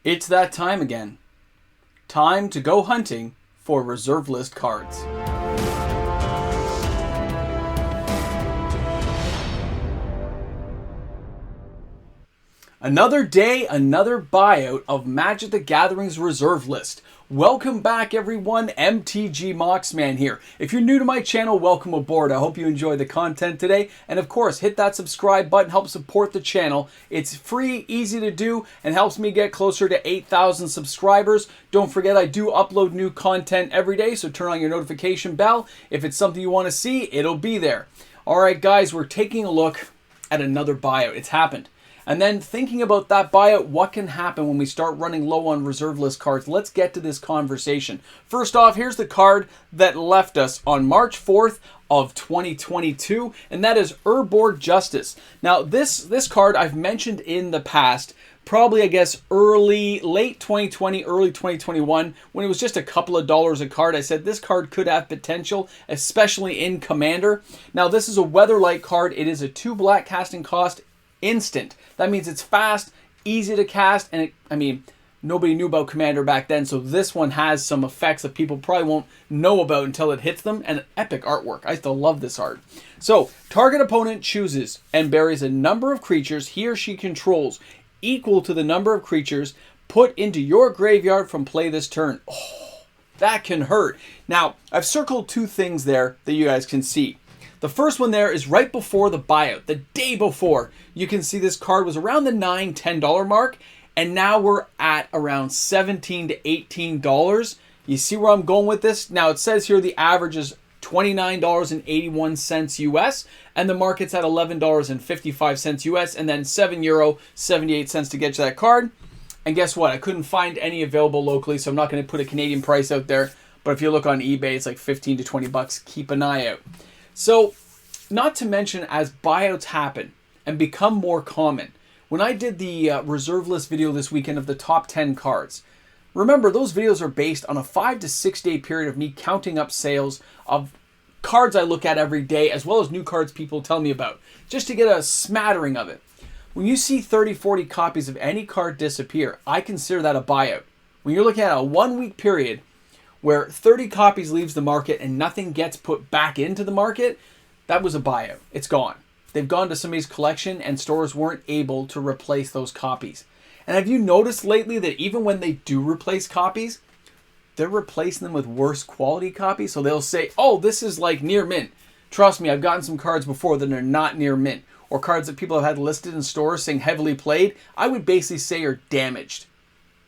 It's that time again. Time to go hunting for reserve list cards. Another day, another buyout of Magic the Gathering's reserve list. Welcome back everyone, MTG Moxman here. If you're new to my channel, welcome aboard. I hope you enjoy the content today. And of course, hit that subscribe button, help support the channel. It's free, easy to do, and helps me get closer to 8,000 subscribers. Don't forget I do upload new content every day, so turn on your notification bell. If it's something you want to see, it'll be there. Alright guys, we're taking a look at another buyout. It's happened. And then thinking about that buyout, what can happen when we start running low on reserve list cards? Let's get to this conversation. First off, here's the card that left us on March 4th of 2022, and that is Urbor Justice. Now, this card I've mentioned in the past, probably I guess late 2020, early 2021, when it was just a couple of dollars a card. I said this card could have potential, especially in Commander. Now, this is a Weatherlight card. It is a 2 black casting cost instant. That means it's fast, easy to cast, and nobody knew about Commander back then, so this one has some effects that people probably won't know about until it hits them, and epic artwork. I still love this art. So, target opponent chooses and buries a number of creatures he or she controls equal to the number of creatures put into your graveyard from play this turn. Oh, that can hurt. Now, I've circled two things there that you guys can see. The first one there is right before the buyout, the day before. You can see this card was around the $9, $10 mark, and now we're at around $17 to $18. You see where I'm going with this? Now it says here the average is $29.81 US, and the market's at $11.55 US, and then €7, 78 cents to get you that card. And guess what? I couldn't find any available locally, so I'm not going to put a Canadian price out there. But if you look on eBay, it's like 15 to 20 bucks. Keep an eye out. So, not to mention, as buyouts happen and become more common, when I did the reserve list video this weekend of the top 10 cards, remember those videos are based on a 5 to 6 day period of me counting up sales of cards I look at every day, as well as new cards people tell me about, just to get a smattering of it. When you see 30, 40 copies of any card disappear, I consider that a buyout. When you're looking at a 1 week period where 30 copies leaves the market and nothing gets put back into the market, that was a buyout. It's gone. They've gone to somebody's collection and stores weren't able to replace those copies. And have you noticed lately that even when they do replace copies, they're replacing them with worse quality copies? So they'll say, oh, this is like near mint. Trust me, I've gotten some cards before that are not near mint. Or cards that people have had listed in stores saying heavily played, I would basically say are damaged.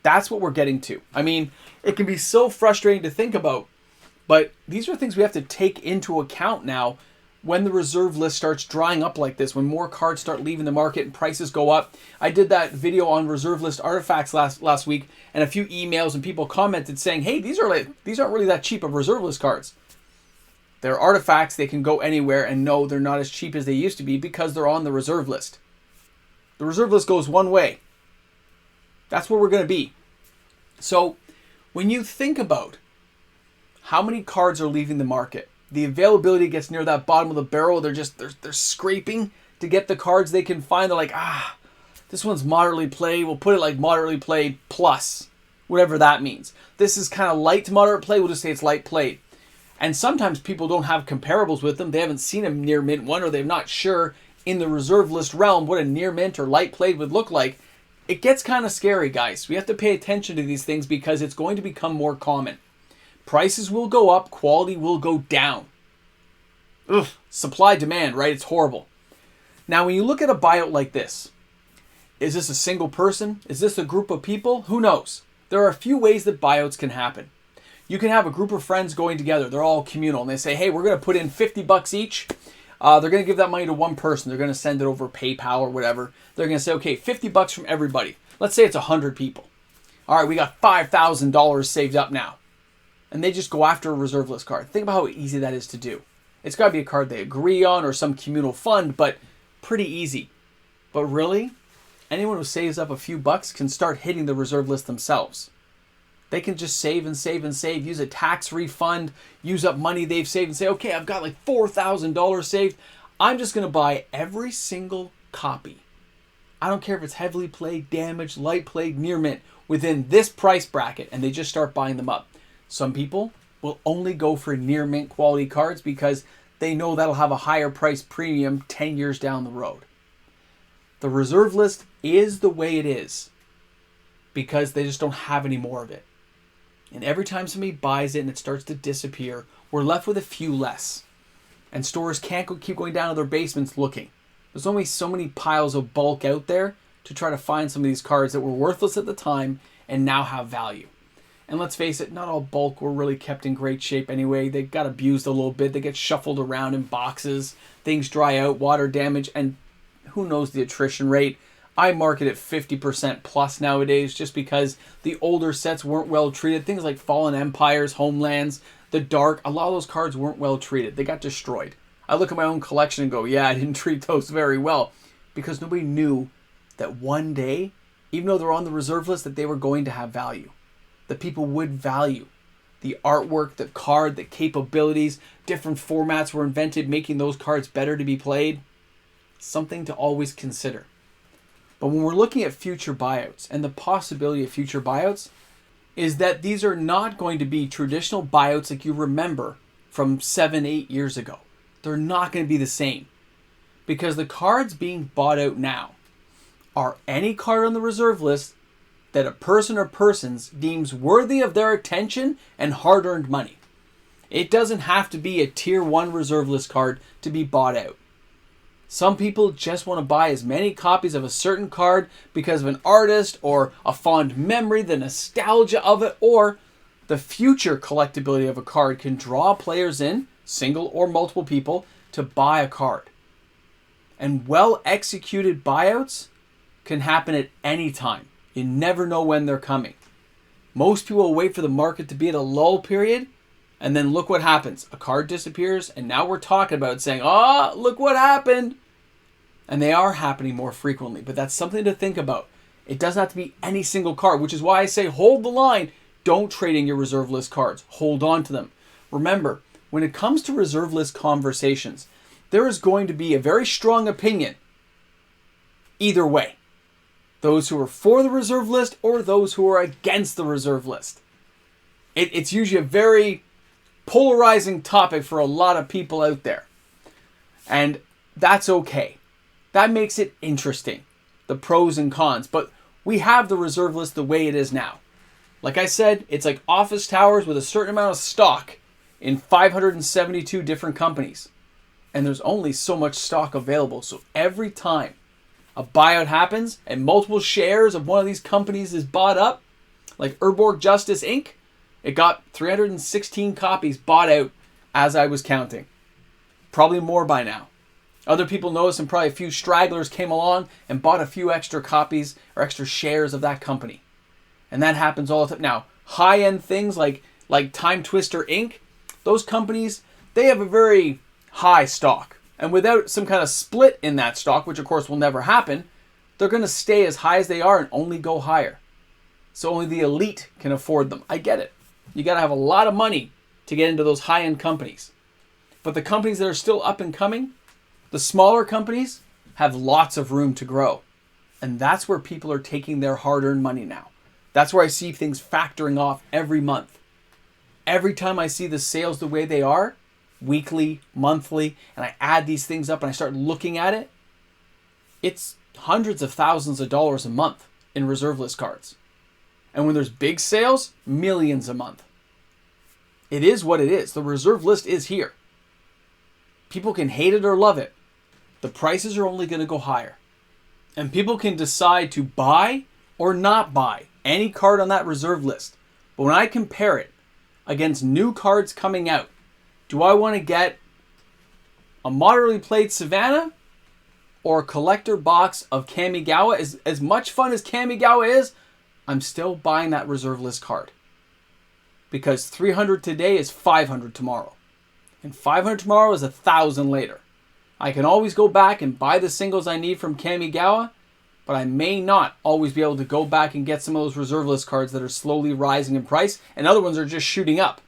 That's what we're getting to. I mean, it can be so frustrating to think about, but these are things we have to take into account now when the reserve list starts drying up like this, when more cards start leaving the market and prices go up. I did that video on reserve list artifacts last week, and a few emails and people commented saying, hey, these aren't really that cheap of reserve list cards. They're artifacts, they can go anywhere, and no, they're not as cheap as they used to be because they're on the reserve list. The reserve list goes one way. That's where we're going to be. So, when you think about how many cards are leaving the market, the availability gets near that bottom of the barrel. They're scraping to get the cards they can find. They're like, this one's moderately played. We'll put it like moderately played plus, whatever that means. This is kind of light to moderate play. We'll just say it's light played. And sometimes people don't have comparables with them. They haven't seen a near mint one, or they're not sure in the reserve list realm what a near mint or light played would look like. It gets kind of scary, guys. We have to pay attention to these things because it's going to become more common. Prices will go up, quality will go down. Ugh, supply demand, right? It's horrible. Now, when you look at a buyout like this, is this a single person? Is this a group of people? Who knows? There are a few ways that buyouts can happen. You can have a group of friends going together. They're all communal, and they say, hey, we're going to put in 50 bucks each. They're going to give that money to one person. They're going to send it over PayPal or whatever. They're going to say, okay, 50 bucks from everybody. Let's say it's 100 people. All right, we got $5,000 saved up now. And they just go after a reserve list card. Think about how easy that is to do. It's got to be a card they agree on or some communal fund, but pretty easy. But really, anyone who saves up a few bucks can start hitting the reserve list themselves. They can just save and save and save, use a tax refund, use up money they've saved and say, okay, I've got like $4,000 saved. I'm just going to buy every single copy I don't care if it's heavily played, damaged, light played, near mint, within this price bracket, and they just start buying them up. Some people will only go for near mint quality cards because they know that'll have a higher price premium 10 years down the road. The reserve list is the way it is because they just don't have any more of it. And every time somebody buys it and it starts to disappear, we're left with a few less. And stores can't keep going down to their basements looking. There's only so many piles of bulk out there to try to find some of these cards that were worthless at the time and now have value. And let's face it, not all bulk were really kept in great shape anyway. They got abused a little bit. They get shuffled around in boxes. Things dry out, water damage, and who knows the attrition rate. I market at 50% plus nowadays just because the older sets weren't well treated. Things like Fallen Empires, Homelands, The Dark, a lot of those cards weren't well treated. They got destroyed. I look at my own collection and go, yeah, I didn't treat those very well because nobody knew that one day, even though they're on the reserve list, that they were going to have value. That people would value the artwork, the card, the capabilities. Different formats were invented, making those cards better to be played. Something to always consider. But when we're looking at future buyouts and the possibility of future buyouts, is that these are not going to be traditional buyouts like you remember from 7-8 years ago. They're not going to be the same. Because the cards being bought out now are any card on the reserve list that a person or persons deems worthy of their attention and hard-earned money. It doesn't have to be a tier 1 reserve list card to be bought out. Some people just want to buy as many copies of a certain card because of an artist or a fond memory, the nostalgia of it, or the future collectability of a card can draw players in, single or multiple people, to buy a card. And well-executed buyouts can happen at any time. You never know when they're coming. Most people will wait for the market to be at a lull period, and then look what happens. A card disappears, and now we're talking about it, saying, oh, look what happened. And they are happening more frequently, but that's something to think about. It doesn't have to be any single card, which is why I say hold the line. Don't trade in your reserve list cards. Hold on to them. Remember, when it comes to reserve list conversations, there is going to be a very strong opinion either way. Those who are for the reserve list or those who are against the reserve list. It's usually a very polarizing topic for a lot of people out there. And that's okay. That makes it interesting. The pros and cons. But we have the reserve list the way it is now. Like I said, it's like office towers with a certain amount of stock in 572 different companies. And there's only so much stock available. So every time a buyout happens and multiple shares of one of these companies is bought up, like Urbor Justice Inc., it got 316 copies bought out as I was counting. Probably more by now. Other people noticed and probably a few stragglers came along and bought a few extra copies or extra shares of that company. And that happens all the time. Now, high-end things like Time Twister Inc., those companies, they have a very high stock. And without some kind of split in that stock, which of course will never happen, they're going to stay as high as they are and only go higher. So only the elite can afford them. I get it. You got to have a lot of money to get into those high-end companies. But the companies that are still up and coming, the smaller companies, have lots of room to grow. And that's where people are taking their hard-earned money now. That's where I see things factoring off every month. Every time I see the sales the way they are, weekly, monthly, and I add these things up and I start looking at it, it's hundreds of thousands of dollars a month in reserve list cards. And when there's big sales, millions a month. It is what it is. The reserve list is here. People can hate it or love it. The prices are only going to go higher. And people can decide to buy or not buy any card on that reserve list. But when I compare it against new cards coming out, do I want to get a moderately played Savannah or a collector box of Kamigawa? As much fun as Kamigawa is, I'm still buying that reserve list card. Because 300 today is 500 tomorrow. And 500 tomorrow is 1,000 later. I can always go back and buy the singles I need from Kamigawa, but I may not always be able to go back and get some of those reserve list cards that are slowly rising in price, and other ones are just shooting up.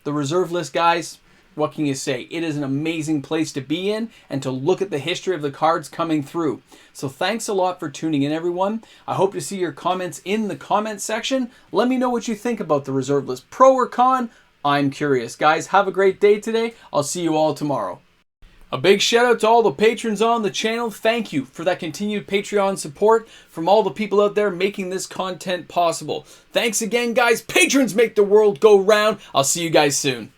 The reserve list guys, what can you say? It is an amazing place to be in and to look at the history of the cards coming through. So thanks a lot for tuning in, everyone. I hope to see your comments in the comment section. Let me know what you think about the reserve list, pro or con. I'm curious. Guys, have a great day today. I'll see you all tomorrow. A big shout out to all the patrons on the channel. Thank you for that continued Patreon support from all the people out there making this content possible. Thanks again, guys. Patrons make the world go round. I'll see you guys soon.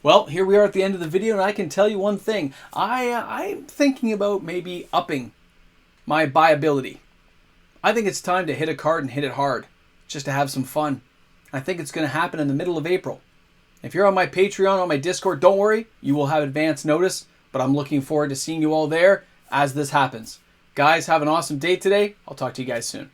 Well, here we are at the end of the video, and I can tell you one thing. I'm thinking about maybe upping my buyability. I think it's time to hit a card and hit it hard, just to have some fun. I think it's going to happen in the middle of April. If you're on my Patreon, on my Discord, don't worry. You will have advance notice, but I'm looking forward to seeing you all there as this happens. Guys, have an awesome day today. I'll talk to you guys soon.